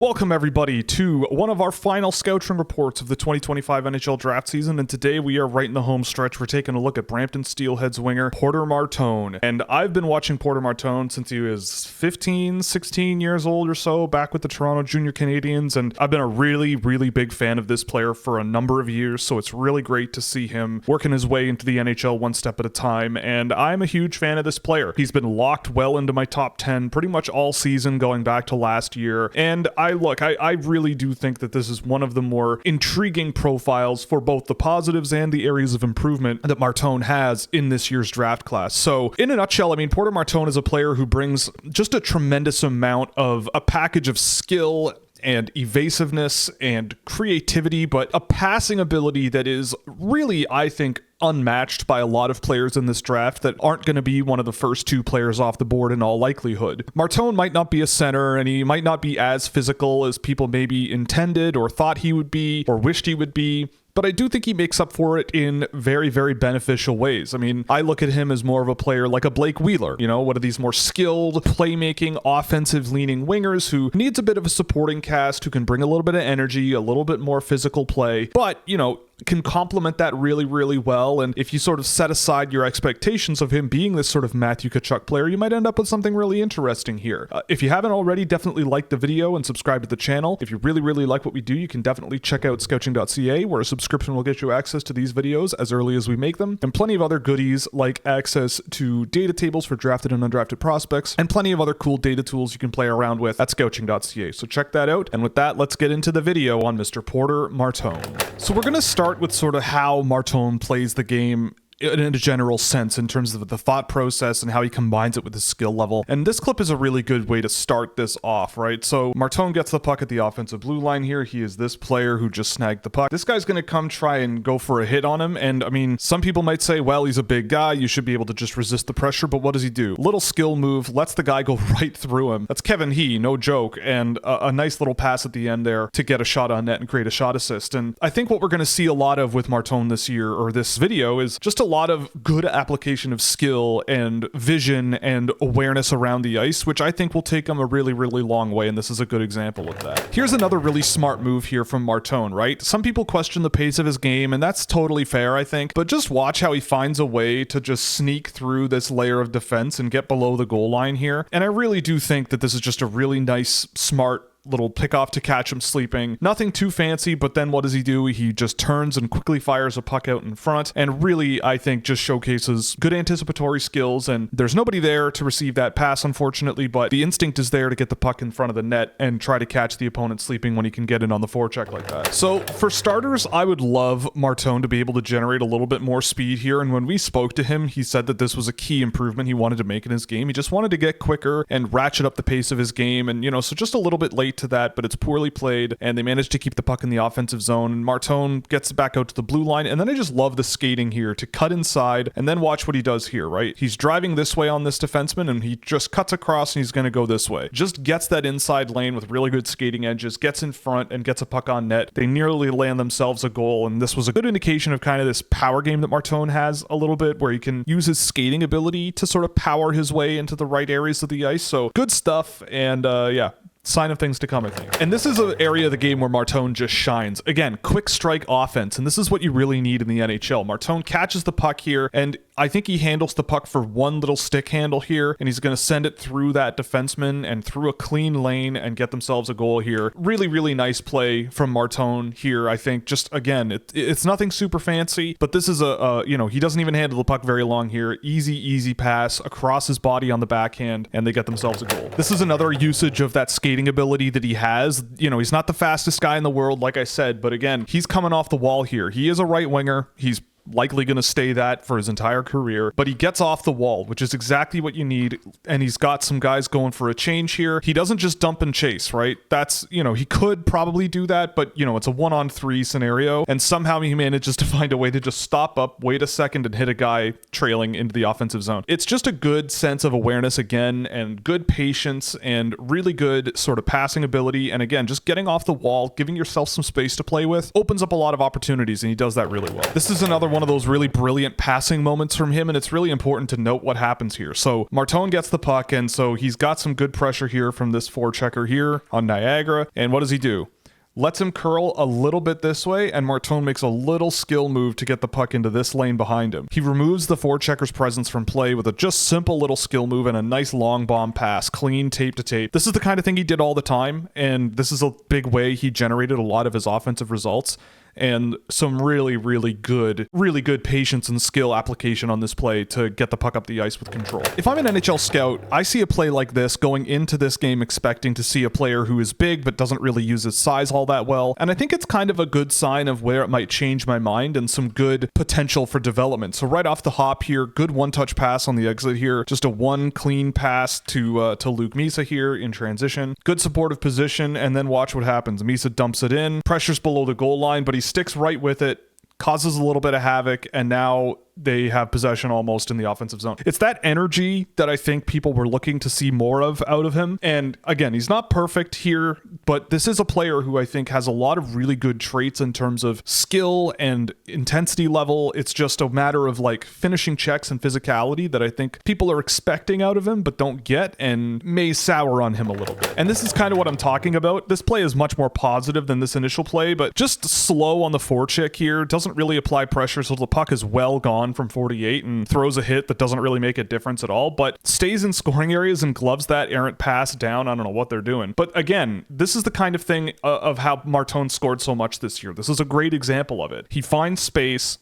Welcome everybody to one of our final Scouching reports of the 2025 NHL Draft season, and today we are right in the home stretch. We're taking a look at Brampton Steelheads winger Porter Martone, and I've been watching Porter Martone since he was 15, 16 years old or so, back with the Toronto Junior Canadiens, and I've been a really big fan of this player for a number of years, so it's really great to see him working his way into the NHL one step at a time, and I'm a huge fan of this player. He's been locked well into my top 10 pretty much all season going back to last year, and I really do think that this is one of the more intriguing profiles for both the positives and the areas of improvement that Martone has in this year's draft class. So in a nutshell, I mean, Porter Martone is a player who brings just a tremendous amount of a package of skill and evasiveness and creativity, but a passing ability that is really, I think, unmatched by a lot of players in this draft that aren't going to be one of the first two players off the board in all likelihood. Martone might not be a center, and he might not be as physical as people maybe intended or thought he would be or wished he would be, but I do think he makes up for it in very beneficial ways. I mean, I look at him as more of a player like a Blake Wheeler, you know, one of these more skilled, playmaking, offensive-leaning wingers who needs a bit of a supporting cast, who can bring a little bit of energy, a little bit more physical play, but, you know, can complement that really well. And if you sort of set aside your expectations of him being this sort of Matthew Tkachuk player, you might end up with something really interesting here. If you haven't already, definitely like the video and subscribe to the channel. If you really like what we do, you can definitely check out Scouching.ca, where a subscription will get you access to these videos as early as we make them, and plenty of other goodies like access to data tables for drafted and undrafted prospects, and plenty of other cool data tools you can play around with at Scouching.ca. So check that out. And with that, let's get into the video on Mr. Porter Martone. So we're going to start with sort of how Martone plays the game in a general sense, in terms of the thought process and how he combines it with his skill level. And this clip is a really good way to start this off, right? So Martone gets the puck at the offensive blue line here. He is this player who just snagged the puck. This guy's going to come try and go for a hit on him. And I mean, some people might say, well, he's a big guy, you should be able to just resist the pressure. But what does he do? Little skill move, lets the guy go right through him. That's Kevin He, no joke. And a nice little pass at the end there to get a shot on net and create a shot assist. And I think what we're going to see a lot of with Martone this year, or this video, is just a lot of good application of skill and vision and awareness around the ice, which I think will take him a really long way, and this is a good example of that. Here's another really smart move here from Martone, right? Some people question the pace of his game, and that's totally fair, I think, but just watch how he finds a way to just sneak through this layer of defense and get below the goal line here, and I really do think that this is just a really nice, smart little pickoff to catch him sleeping. Nothing too fancy, but then what does he do? He just turns and quickly fires a puck out in front, and really, I think, just showcases good anticipatory skills. And there's nobody there to receive that pass, unfortunately, but the instinct is there to get the puck in front of the net and try to catch the opponent sleeping when he can get in on the forecheck like that. So for starters, I would love Martone to be able to generate a little bit more speed here, and when we spoke to him, he said that this was a key improvement he wanted to make in his game. He just wanted to get quicker and ratchet up the pace of his game, and, you know, so just a little bit late to that, but it's poorly played, and they managed to keep the puck in the offensive zone, and Martone gets back out to the blue line, and then I just love the skating here to cut inside, and then watch what he does here, right? He's driving this way on this defenseman, and he just cuts across, and he's going to go this way. Just gets that inside lane with really good skating edges, gets in front, and gets a puck on net. They nearly land themselves a goal, and this was a good indication of kind of this power game that Martone has a little bit, where he can use his skating ability to sort of power his way into the right areas of the ice. So good stuff, and yeah, sign of things to come, I think. And this is an area of the game where Martone just shines. Again, quick strike offense, and this is what you really need in the NHL. Martone catches the puck here, and I think he handles the puck for one little stick handle here, and he's going to send it through that defenseman and through a clean lane and get themselves a goal here. Really nice play from Martone here, I think. Just, again, it's nothing super fancy, but this is you know, he doesn't even handle the puck very long here. Easy pass across his body on the backhand, and they get themselves a goal. This is another usage of that skating ability that he has. You know, he's not the fastest guy in the world, like I said, but again, he's coming off the wall here. He is a right winger. He's likely going to stay that for his entire career, but he gets off the wall, which is exactly what you need, and he's got some guys going for a change here. He doesn't just dump and chase, right? That's, you know, he could probably do that, but, you know, it's a 1-on-3 scenario, and somehow he manages to find a way to just stop up, wait a second, and hit a guy trailing into the offensive zone. It's just a good sense of awareness again, and good patience, and really good sort of passing ability, and again, just getting off the wall, giving yourself some space to play with, opens up a lot of opportunities, and he does that really well. This is another one one of those really brilliant passing moments from him, and it's really important to note what happens here. So Martone gets the puck, and so he's got some good pressure here from this forechecker here on Niagara. And what does he do? Lets him curl a little bit this way, and Martone makes a little skill move to get the puck into this lane behind him. He removes the forechecker's presence from play with a just simple little skill move and a nice long bomb pass, clean tape to tape. This is the kind of thing he did all the time, and this is a big way he generated a lot of his offensive results. And some really good patience and skill application on this play to get the puck up the ice with control. If I'm an NHL scout, I see a play like this going into this game expecting to see a player who is big but doesn't really use his size all that well. And I think it's kind of a good sign of where it might change my mind and some good potential for development. So right off the hop here, good one-touch pass on the exit here. Just a one clean pass to Luke Misa here in transition. Good supportive position, and then watch what happens. Misa dumps it in, pressure's below the goal line, but he sticks right with it, causes a little bit of havoc, and now they have possession almost in the offensive zone. It's that energy that I think people were looking to see more of out of him. And again, he's not perfect here, but this is a player who I think has a lot of really good traits in terms of skill and intensity level. It's just a matter of like finishing checks and physicality that I think people are expecting out of him but don't get, and may sour on him a little bit. And this is kind of what I'm talking about. This play is much more positive than this initial play, but just slow on the forecheck here. Doesn't really apply pressure, so the puck is well gone from 48 and throws a hit that doesn't really make a difference at all, but stays in scoring areas and gloves that errant pass down. I don't know what they're doing. But again, this is the kind of thing of how Martone scored so much this year. This is a great example of it. He finds space,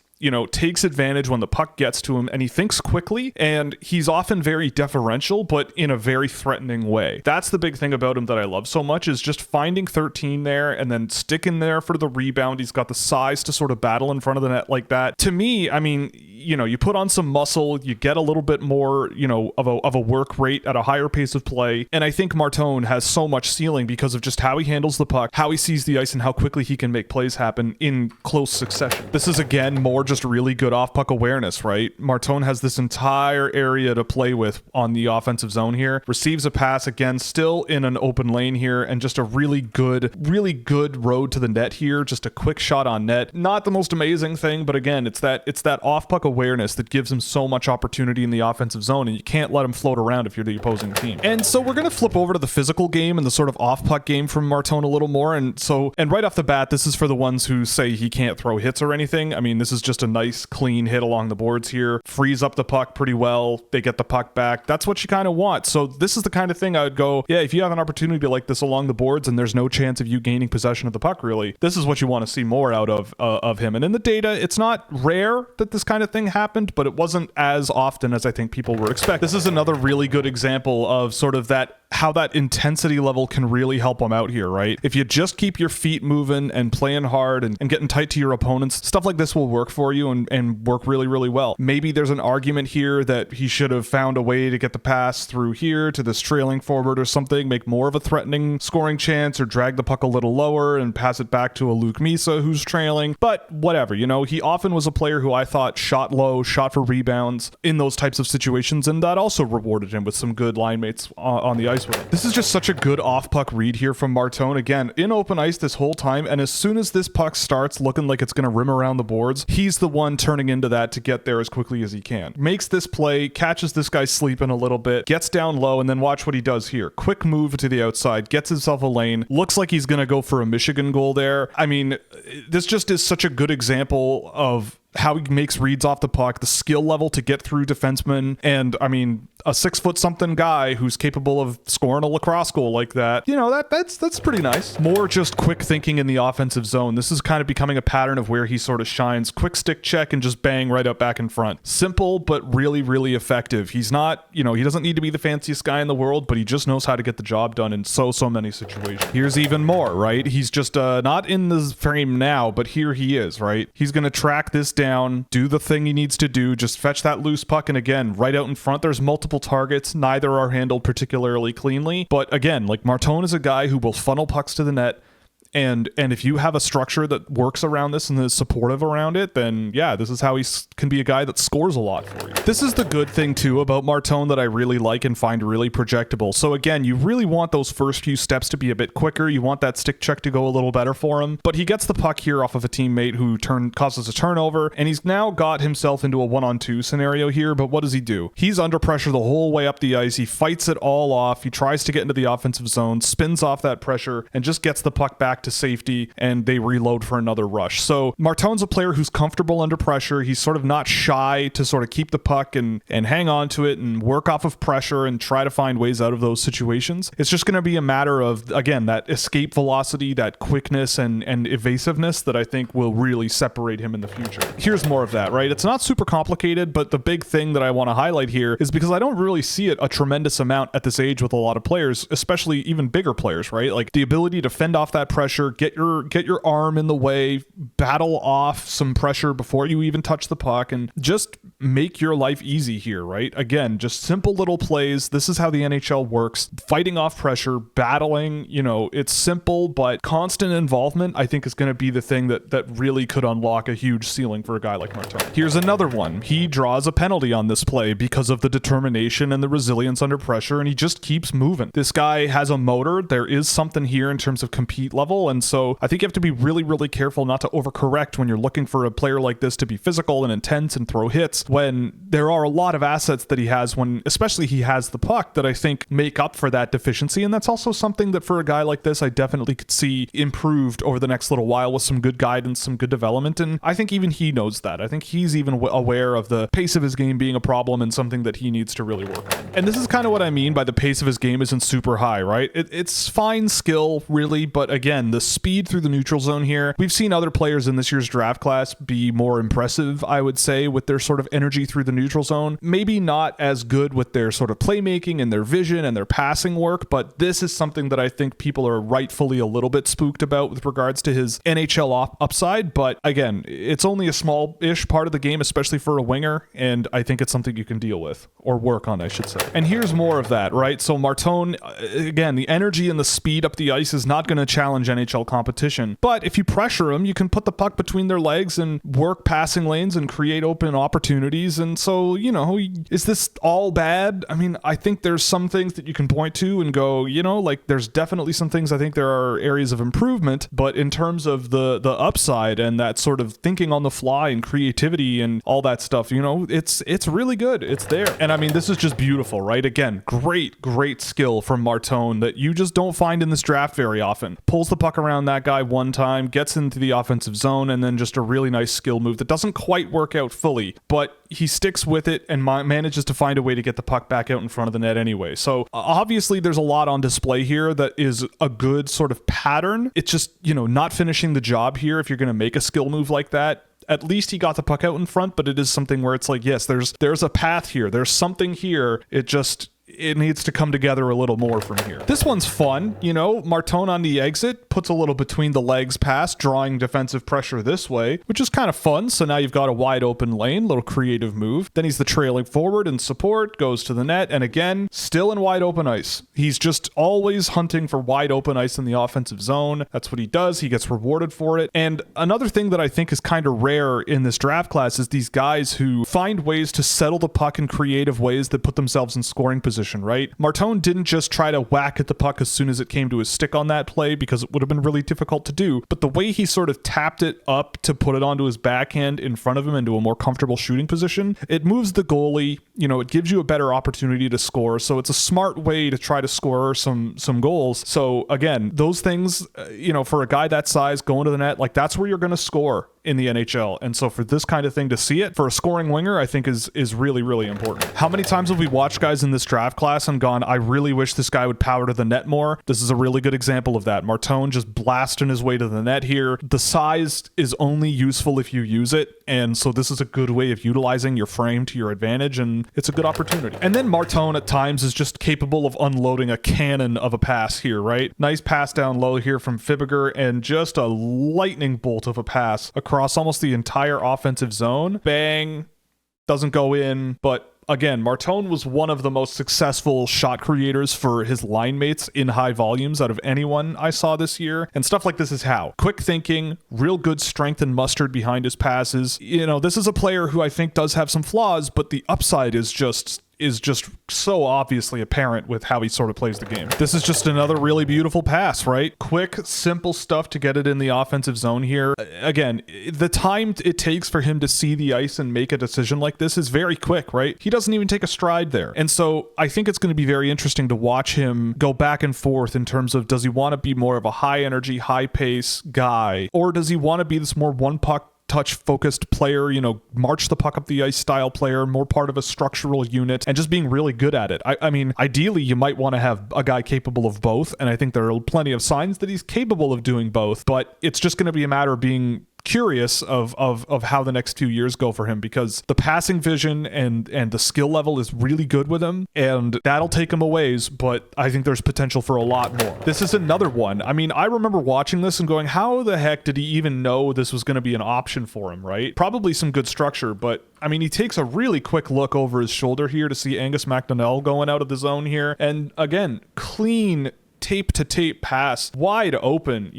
takes advantage when the puck gets to him, and he thinks quickly, and he's often very deferential, but in a very threatening way. That's the big thing about him that I love so much, is just finding 13 there and then sticking there for the rebound. He's got the size to sort of battle in front of the net like that. To me, I mean, you put on some muscle, you get a little bit more, of a work rate at a higher pace of play. And I think Martone has so much ceiling because of just how he handles the puck, how he sees the ice, and how quickly he can make plays happen in close succession. This is, again, more just really good off-puck awareness, right? Martone has this entire area to play with on the offensive zone here. Receives a pass, again, still in an open lane here, and just a really good road to the net here. Just a quick shot on net. Not the most amazing thing, but again, it's that off-puck awareness that gives him so much opportunity in the offensive zone, and you can't let him float around if you're the opposing team. And so we're going to flip over to the physical game and the sort of off-puck game from Martone a little more. And right off the bat, this is for the ones who say he can't throw hits or anything. I mean, this is just a nice clean hit along the boards here. Frees up the puck pretty well. They get the puck back. That's what you kind of want. So this is the kind of thing I would go, yeah, if you have an opportunity like this along the boards and there's no chance of you gaining possession of the puck, really, this is what you want to see more out of him. And in the data, it's not rare that this kind of thing happened, but it wasn't as often as I think people were expecting. This is another really good example of sort of how that intensity level can really help them out here, right? If you just keep your feet moving and playing hard and getting tight to your opponents, stuff like this will work for you and work really, really well. Maybe there's an argument here that he should have found a way to get the pass through here to this trailing forward or something, make more of a threatening scoring chance, or drag the puck a little lower and pass it back to a Luke Misa who's trailing. But whatever, he often was a player who I thought shot low, shot for rebounds in those types of situations, and that also rewarded him with some good line mates on the ice with him. This is just such a good off-puck read here from Martone. Again, in open ice this whole time, and as soon as this puck starts looking like it's going to rim around the boards, he's the one turning into that to get there as quickly as he can. Makes this play, catches this guy sleeping a little bit, gets down low, and then watch what he does here. Quick move to the outside, gets himself a lane, looks like he's going to go for a Michigan goal there. I mean, this just is such a good example of how he makes reads off the puck, the skill level to get through defensemen, and I mean, a 6-foot-something guy who's capable of scoring a lacrosse goal like that, that's pretty nice. More just quick thinking in the offensive zone. This is kind of becoming a pattern of where he sort of shines. Quick stick check and just bang right up back in front. Simple, but really, really effective. He's not, he doesn't need to be the fanciest guy in the world, but he just knows how to get the job done in so many situations. Here's even more, right? He's just not in the frame now, but here he is, right? He's going to track this down, do the thing he needs to do, just fetch that loose puck, and again, right out in front, there's multiple targets. Neither are handled particularly cleanly, but again, like Martone is a guy who will funnel pucks to the net And if you have a structure that works around this and is supportive around it, then yeah, this is how he can be a guy that scores a lot for you. This is the good thing too about Martone that I really like and find really projectable. So again, you really want those first few steps to be a bit quicker. You want that stick check to go a little better for him. But he gets the puck here off of a teammate who causes a turnover, and he's now got himself into a 1-on-2 scenario here. But what does he do? He's under pressure the whole way up the ice. He fights it all off. He tries to get into the offensive zone, spins off that pressure, and just gets the puck back to safety, and they reload for another rush. So Martone's a player who's comfortable under pressure. He's sort of not shy to sort of keep the puck and hang on to it and work off of pressure and try to find ways out of those situations. It's just going to be a matter of, again, that escape velocity, that quickness and evasiveness that I think will really separate him in the future. Here's more of that, right? It's not super complicated, but the big thing that I want to highlight here is because I don't really see it a tremendous amount at this age with a lot of players, especially even bigger players, right? Like the ability to fend off that pressure, get your arm in the way, battle off some pressure before you even touch the puck, and just make your life easy here, right? Again, just simple little plays. This is how the NHL works. Fighting off pressure, battling, it's simple, but constant involvement, I think, is going to be the thing that really could unlock a huge ceiling for a guy like Martone. Here's another one. He draws a penalty on this play because of the determination and the resilience under pressure, and he just keeps moving. This guy has a motor. There is something here in terms of compete level, and so I think you have to be really, really careful not to overcorrect when you're looking for a player like this to be physical and intense and throw hits, when there are a lot of assets that he has when, especially he has the puck, that I think make up for that deficiency. And that's also something that for a guy like this, I definitely could see improved over the next little while with some good guidance, some good development. And I think even he knows that. I think he's even aware of the pace of his game being a problem and something that he needs to really work on. And this is kind of what I mean by the pace of his game isn't super high, right? It's fine skill, really, but again, the speed through the neutral zone here, we've seen other players in this year's draft class be more impressive, I would say, with their sort of energy through the neutral zone. Maybe not as good with their sort of playmaking and their vision and their passing work, but this is something that I think people are rightfully a little bit spooked about with regards to his NHL upside. But again, it's only a small-ish part of the game, especially for a winger, and I think it's something you can deal with, or work on, I should say. And here's more of that, right? So Martone, again, the energy and the speed up the ice is not going to challenge NHL competition, but if you pressure him, you can put the puck between their legs and work passing lanes and create open opportunities. And so, is this all bad? I mean, I think there's some things that you can point to and go, like there's definitely some things I think there are areas of improvement, but in terms of the upside and that sort of thinking on the fly and creativity and all that stuff, it's really good. It's there. And I mean, this is just beautiful, right? Again, great skill from Martone that you just don't find in this draft very often. Pulls the puck around that guy one time, gets into the offensive zone, and then just a really nice skill move that doesn't quite work out fully, but he sticks with it and manages to find a way to get the puck back out in front of the net anyway. So obviously there's a lot on display here that is a good sort of pattern. It's just, not finishing the job here if you're going to make a skill move like that. At least he got the puck out in front, but it is something where it's like, yes, there's a path here. There's something here. It needs to come together a little more from here. This one's fun, Martone on the exit puts a little between the legs pass, drawing defensive pressure this way, which is kind of fun. So now you've got a wide open lane, little creative move. Then he's the trailing forward in support, goes to the net, and again, still in wide open ice. He's just always hunting for wide open ice in the offensive zone. That's what he does. He gets rewarded for it. And another thing that I think is kind of rare in this draft class is these guys who find ways to settle the puck in creative ways that put themselves in scoring position, right? Martone didn't just try to whack at the puck as soon as it came to his stick on that play because it would have been really difficult to do, but the way he sort of tapped it up to put it onto his backhand in front of him into a more comfortable shooting position, it moves the goalie, it gives you a better opportunity to score, so it's a smart way to try to score some goals. So again, those things, for a guy that size going to the net, like that's where you're going to score in the NHL. And so for this kind of thing to see it for a scoring winger, I think is really, really important. How many times have we watched guys in this draft class and gone, I really wish this guy would power to the net more? This is a really good example of that. Martone just blasting his way to the net here. The size is only useful if you use it. And so this is a good way of utilizing your frame to your advantage, and it's a good opportunity. And then Martone at times is just capable of unloading a cannon of a pass here, right? Nice pass down low here from Fibberger, and just a lightning bolt of a pass across almost the entire offensive zone. Bang. Doesn't go in, but again, Martone was one of the most successful shot creators for his line mates in high volumes out of anyone I saw this year. And stuff like this is how. Quick thinking, real good strength and mustard behind his passes. This is a player who I think does have some flaws, but the upside is just so obviously apparent with how he sort of plays the game. This is just another really beautiful pass, right? Quick, simple stuff to get it in the offensive zone here. Again, the time it takes for him to see the ice and make a decision like this is very quick, right? He doesn't even take a stride there. And so I think it's going to be very interesting to watch him go back and forth in terms of, does he want to be more of a high energy, high pace guy, or does he want to be this more one puck touch focused player, march the puck up the ice style player, more part of a structural unit, and just being really good at it. I mean, ideally, you might want to have a guy capable of both, and I think there are plenty of signs that he's capable of doing both, but it's just going to be a matter of being curious of how the next 2 years go for him, because the passing vision and the skill level is really good with him, and that'll take him a ways, but I think there's potential for a lot more. This is another one. I mean, I remember watching this and going, how the heck did he even know this was going to be an option for him, right? Probably some good structure, but I mean, he takes a really quick look over his shoulder here to see Angus McDonnell going out of the zone here, and again, clean tape to tape pass, wide open,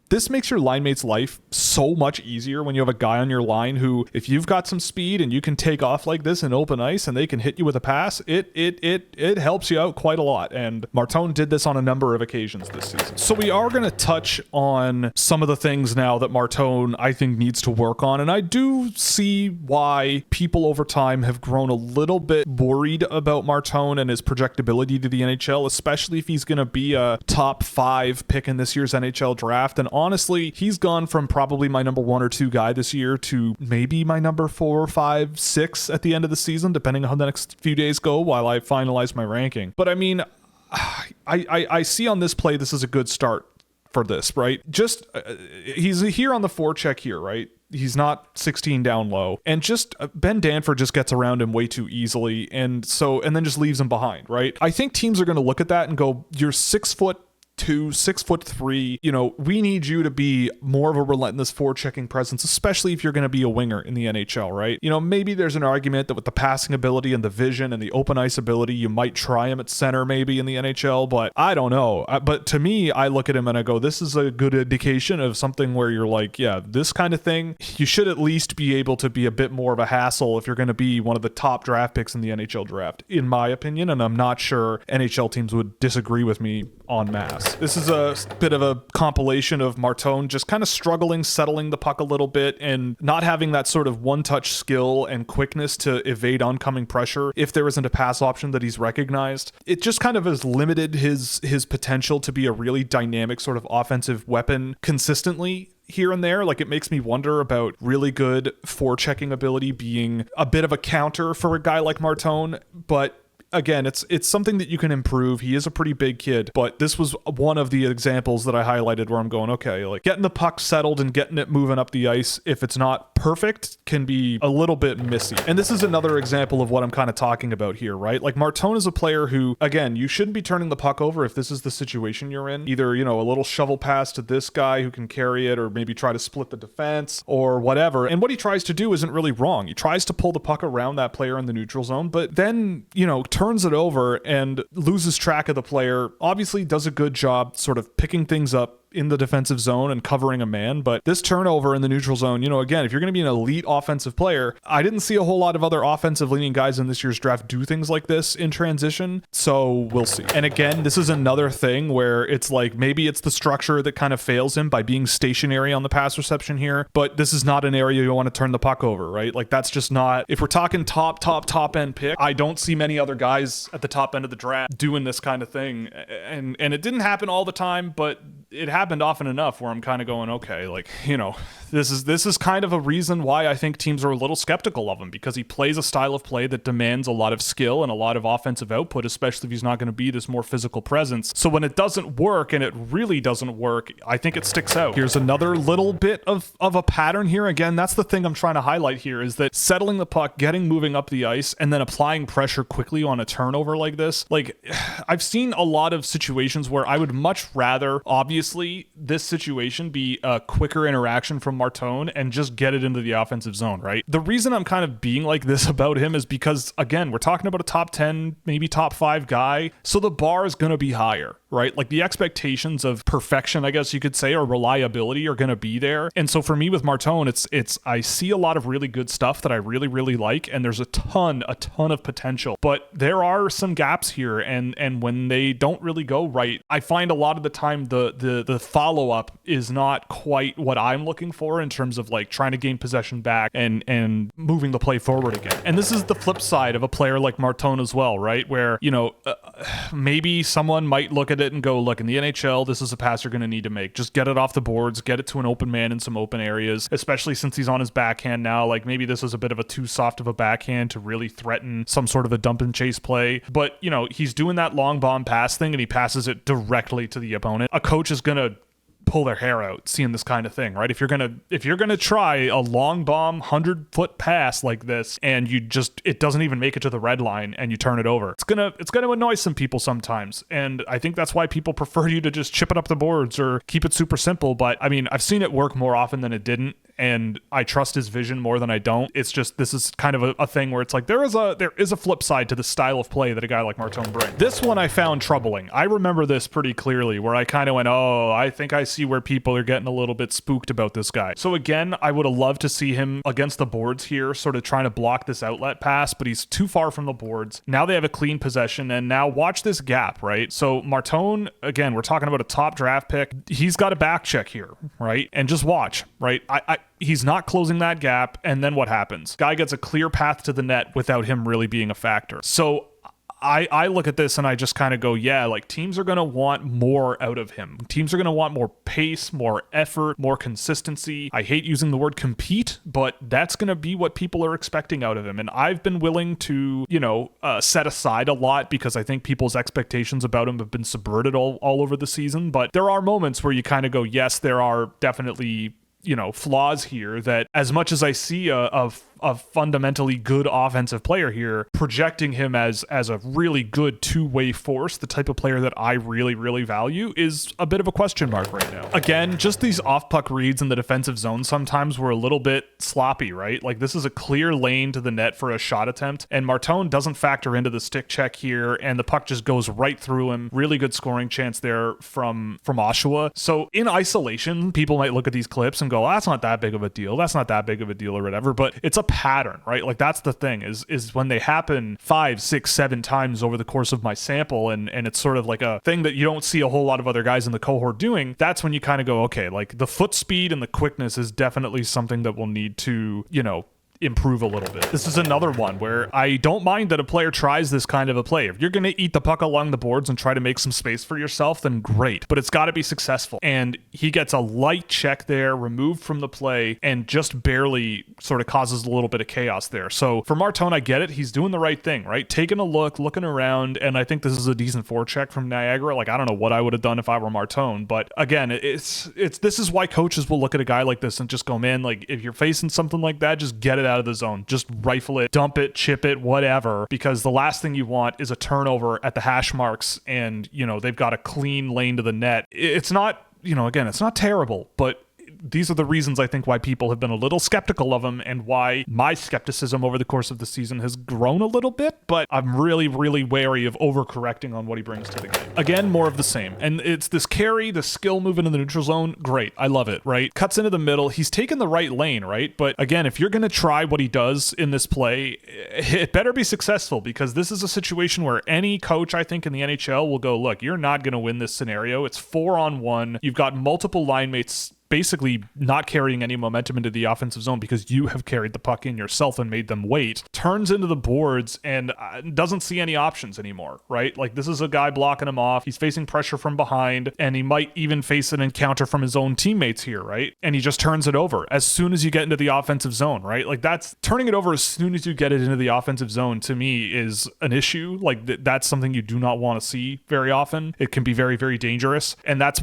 This makes your line mate's life so much easier when you have a guy on your line who, if you've got some speed and you can take off like this in open ice and they can hit you with a pass, it helps you out quite a lot. And Martone did this on a number of occasions this season. So we are going to touch on some of the things now that Martone, I think, needs to work on. And I do see why people over time have grown a little bit worried about Martone and his projectability to the NHL, especially if he's going to be a top 5 pick in this year's NHL draft. And honestly, he's gone from probably my number 1 or 2 guy this year to maybe my number 4, 5, 6 at the end of the season, depending on how the next few days go while I finalize my ranking. But I mean, I see on this play, this is a good start for this, right? Just, he's here on the forecheck here, right? He's not 16 down low, and just Ben Danford just gets around him way too easily. And then just leaves him behind, right? I think teams are going to look at that and go, you're 6'2", 6'3", we need you to be more of a relentless forechecking presence, especially if you're going to be a winger in the NHL, right? Maybe there's an argument that with the passing ability and the vision and the open ice ability, you might try him at center maybe in the NHL, but I don't know. But to me, I look at him and I go, this is a good indication of something where you're like, yeah, this kind of thing, you should at least be able to be a bit more of a hassle if you're going to be one of the top draft picks in the NHL draft, in my opinion, and I'm not sure NHL teams would disagree with me en masse. This is a bit of a compilation of Martone just kind of struggling, settling the puck a little bit, and not having that sort of one-touch skill and quickness to evade oncoming pressure if there isn't a pass option that he's recognized. It just kind of has limited his potential to be a really dynamic sort of offensive weapon consistently here and there. Like, it makes me wonder about really good forechecking ability being a bit of a counter for a guy like Martone, but again, it's something that you can improve. He is a pretty big kid, but this was one of the examples that I highlighted where I'm going, okay, like getting the puck settled and getting it moving up the ice, if it's not perfect, can be a little bit messy. And this is another example of what I'm kind of talking about here, right? Like, Martone is a player who, again, you shouldn't be turning the puck over if this is the situation you're in. Either, a little shovel pass to this guy who can carry it, or maybe try to split the defense or whatever. And what he tries to do isn't really wrong. He tries to pull the puck around that player in the neutral zone, but then, turns it over and loses track of the player. Obviously does a good job sort of picking things up in the defensive zone and covering a man, but this turnover in the neutral zone, again, if you're going to be an elite offensive player, I didn't see a whole lot of other offensive leaning guys in this year's draft do things like this in transition, so we'll see. And again, this is another thing where it's like, maybe it's the structure that kind of fails him by being stationary on the pass reception here, but this is not an area you want to turn the puck over, right? Like, that's just not, if we're talking top end pick, I don't see many other guys at the top end of the draft doing this kind of thing, and it didn't happen all the time, but it happened often enough where I'm kind of going, okay, like, this is kind of a reason why I think teams are a little skeptical of him, because he plays a style of play that demands a lot of skill and a lot of offensive output, especially if he's not going to be this more physical presence. So when it doesn't work, and it really doesn't work, I think it sticks out. Here's another little bit of a pattern here. Again, that's the thing I'm trying to highlight here, is that settling the puck, getting moving up the ice, and then applying pressure quickly on a turnover like this. Like, I've seen a lot of situations where I would much rather, obviously, obviously this situation be a quicker interaction from Martone and just get it into the offensive zone, right? The reason I'm kind of being like this about him is because, again, we're talking about a top 10, maybe top 5 guy. So the bar is going to be higher, right? Like the expectations of perfection, I guess you could say, or reliability are going to be there. And so for me with Martone, it's I see a lot of really good stuff that I really, really like. And there's a ton of potential, but there are some gaps here. And when they don't really go right, I find a lot of the time the follow-up is not quite what I'm looking for in terms of like trying to gain possession back and moving the play forward again. And this is the flip side of a player like Martone as well, right? Where, maybe someone might look at it and go, look, in the NHL, this is a pass you're going to need to make. Just get it off the boards, get it to an open man in some open areas, especially since he's on his backhand now. Like maybe this is a bit of a too soft of a backhand to really threaten some sort of a dump and chase play. But, he's doing that long bomb pass thing and he passes it directly to the opponent. A coach is going to pull their hair out seeing this kind of thing, right? If you're gonna try a long bomb 100-foot pass like this and it doesn't even make it to the red line and you turn it over, it's gonna annoy some people sometimes. And I think that's why people prefer you to just chip it up the boards or keep it super simple. But I mean, I've seen it work more often than it didn't, and I trust his vision more than I don't. It's just, this is kind of a thing where it's like there is a flip side to the style of play that a guy like Martone brings. This one I found troubling. I remember this pretty clearly where I kind of went, oh, I think I see where people are getting a little bit spooked about this guy. So again, I would have loved to see him against the boards here, sort of trying to block this outlet pass, but he's too far from the boards. Now they have a clean possession, and now watch this gap, right? So Martone, again, we're talking about a top draft pick. He's got a back check here, right? And just watch, right? He's not closing that gap, and then what happens? Guy gets a clear path to the net without him really being a factor. So I look at this and I just kind of go, yeah, like teams are going to want more out of him. Teams are going to want more pace, more effort, more consistency. I hate using the word compete, but that's going to be what people are expecting out of him. And I've been willing to, set aside a lot because I think people's expectations about him have been subverted all over the season. But there are moments where you kind of go, yes, there are definitely flaws here, that as much as I see a fundamentally good offensive player here, projecting him as a really good two-way force, the type of player that I really, really value, is a bit of a question mark right now. Again, just these off-puck reads in the defensive zone sometimes were a little bit sloppy, right? Like this is a clear lane to the net for a shot attempt, and Martone doesn't factor into the stick check here, and the puck just goes right through him. Really good scoring chance there from Oshawa. So in isolation, people might look at these clips and go, that's not that big of a deal. That's not that big of a deal or whatever, but it's a pattern, right? Like that's the thing is when they happen 5, 6, 7 times over the course of my sample, and it's sort of like a thing that you don't see a whole lot of other guys in the cohort doing, that's when you kind of go, okay, like the foot speed and the quickness is definitely something that we'll need to, improve a little bit. This is another one where I don't mind that a player tries this kind of a play. If you're going to eat the puck along the boards and try to make some space for yourself, then great, but it's got to be successful. And he gets a light check there, removed from the play, and just barely sort of causes a little bit of chaos there. So for Martone, I get it. He's doing the right thing, right? Taking a look, looking around, and I think this is a decent forecheck from Niagara. Like, I don't know what I would have done if I were Martone, but again, this is why coaches will look at a guy like this and just go, man, like if you're facing something like that, just get it out of the zone. Just rifle it, dump it, chip it, whatever, because the last thing you want is a turnover at the hash marks and, they've got a clean lane to the net. It's not, again, it's not terrible, but these are the reasons I think why people have been a little skeptical of him and why my skepticism over the course of the season has grown a little bit, but I'm really, really wary of overcorrecting on what he brings to the game. Again, more of the same. And it's this carry, the skill moving in the neutral zone. Great. I love it, right? Cuts into the middle. He's taken the right lane, right? But again, if you're going to try what he does in this play, it better be successful, because this is a situation where any coach, I think, in the NHL will go, look, you're not going to win this scenario. It's 4-on-1. You've got multiple line mates basically not carrying any momentum into the offensive zone because you have carried the puck in yourself and made them wait, turns into the boards and doesn't see any options anymore, right? Like this is a guy blocking him off. He's facing pressure from behind, and he might even face an encounter from his own teammates here, right? And he just turns it over as soon as you get into the offensive zone, right? Like that's turning it over as soon as you get it into the offensive zone, to me, is an issue. Like that's something you do not want to see very often. It can be very, very dangerous. And that's,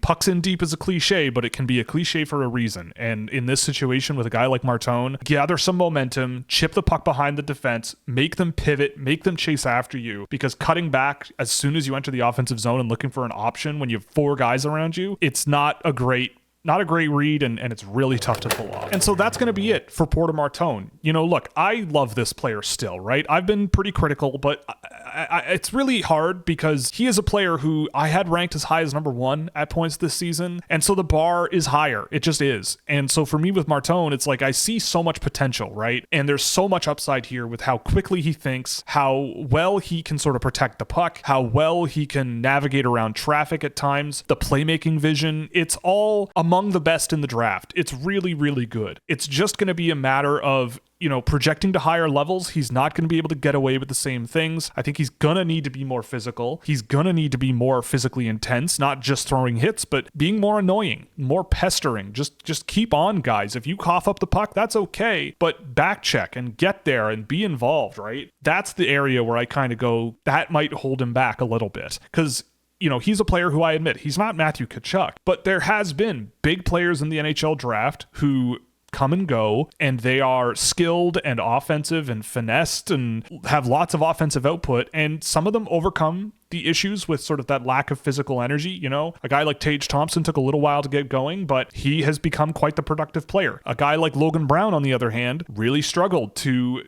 pucks in deep is a cliche, but it can be a cliche for a reason. And in this situation with a guy like Martone, gather some momentum, chip the puck behind the defense, make them pivot, make them chase after you, because cutting back as soon as you enter the offensive zone and looking for an option when you have 4 guys around you, it's not a great read, and it's really tough to pull off. And so that's going to be it for Porter Martone. You know, look, I love this player still, right? I've been pretty critical, but it's really hard because he is a player who I had ranked as high as number 1 at points this season. And so the bar is higher. It just is. And so for me with Martone, it's like I see so much potential, right? And there's so much upside here with how quickly he thinks, how well he can sort of protect the puck, how well he can navigate around traffic at times, the playmaking vision. It's all among the best in the draft. It's really, really good. It's just going to be a matter of, you know, projecting to higher levels. He's not going to be able to get away with the same things. I think he's going to need to be more physical. He's going to need to be more physically intense, not just throwing hits, but being more annoying, more pestering. Just keep on, guys. If you cough up the puck, that's okay, but back check and get there and be involved, right? That's the area where I kind of go, that might hold him back a little bit, because you know, he's a player who I admit, he's not Matthew Tkachuk, but there has been big players in the NHL draft who come and go, and they are skilled and offensive and finessed and have lots of offensive output, and some of them overcome the issues with sort of that lack of physical energy. You know, a guy like Tage Thompson took a little while to get going, but he has become quite the productive player. A guy like Logan Brown, on the other hand, really struggled to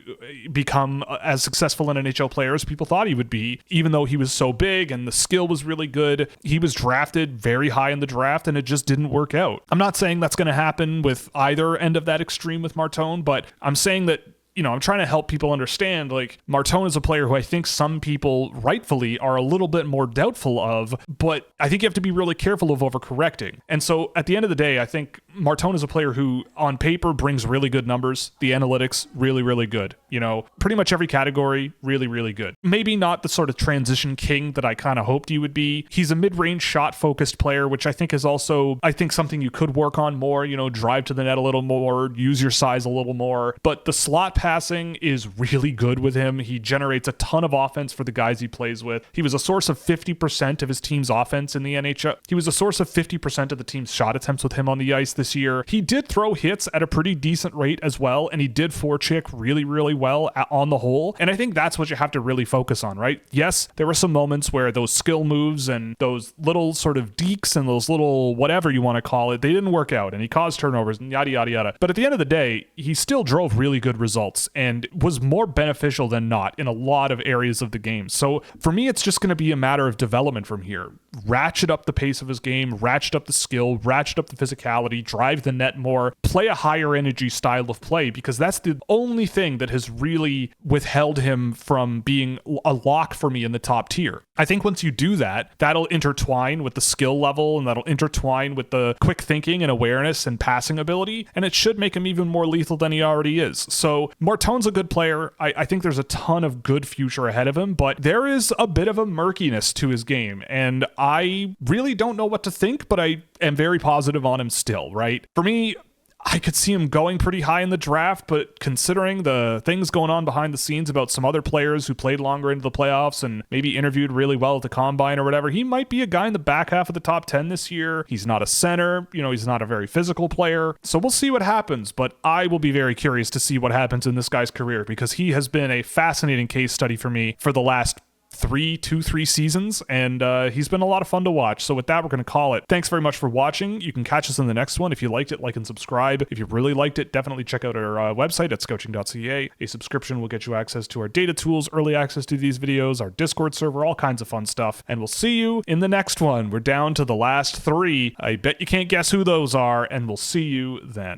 become as successful an NHL player as people thought he would be, even though he was so big and the skill was really good. He was drafted very high in the draft, and it just didn't work out. I'm not saying that's going to happen with either end of that extreme with Martone, but I'm saying that, you know, I'm trying to help people understand, like, Martone is a player who I think some people rightfully are a little bit more doubtful of, but I think you have to be really careful of overcorrecting. And so at the end of the day, I think Martone is a player who on paper brings really good numbers. The analytics, really, really good. You know, pretty much every category, really, really good. Maybe not the sort of transition king that I kind of hoped he would be. He's a mid-range shot-focused player, which I think is also, I think, something you could work on more, you know, drive to the net a little more, use your size a little more. But the slot passing is really good with him. He generates a ton of offense for the guys he plays with. He was a source of 50% of his team's offense in the NHL. He was a source of 50% of the team's shot attempts with him on the ice this year. He did throw hits at a pretty decent rate as well, and he did forecheck really, really well on the whole. And I think that's what you have to really focus on, right? Yes, there were some moments where those skill moves and those little sort of deeks and those little whatever you want to call it, they didn't work out, and he caused turnovers and yada, yada, yada. But at the end of the day, he still drove really good results and was more beneficial than not in a lot of areas of the game. So for me, it's just going to be a matter of development from here. Ratchet up the pace of his game, ratchet up the skill, ratchet up the physicality, drive the net more, play a higher energy style of play, because that's the only thing that has really withheld him from being a lock for me in the top tier. I think once you do that, that'll intertwine with the skill level, and that'll intertwine with the quick thinking and awareness and passing ability, and it should make him even more lethal than he already is. So Martone's a good player. I think there's a ton of good future ahead of him, but there is a bit of a murkiness to his game, and I really don't know what to think, but I am very positive on him still, right? For me, I could see him going pretty high in the draft, but considering the things going on behind the scenes about some other players who played longer into the playoffs and maybe interviewed really well at the combine or whatever, he might be a guy in the back half of the top 10 this year. He's not a center, you know, he's not a very physical player. So we'll see what happens, but I will be very curious to see what happens in this guy's career, because he has been a fascinating case study for me for the last three seasons, and he's been a lot of fun to watch. So with that, we're going to call it. Thanks very much for watching. You can catch us in the next one. If you liked it, like and subscribe. If you really liked it, definitely check out our website at scouching.ca. A subscription will get you access to our data tools, early access to these videos, our Discord server, all kinds of fun stuff. And we'll see you in the next one. We're down to the last 3. I bet you can't guess who those are, and we'll see you then.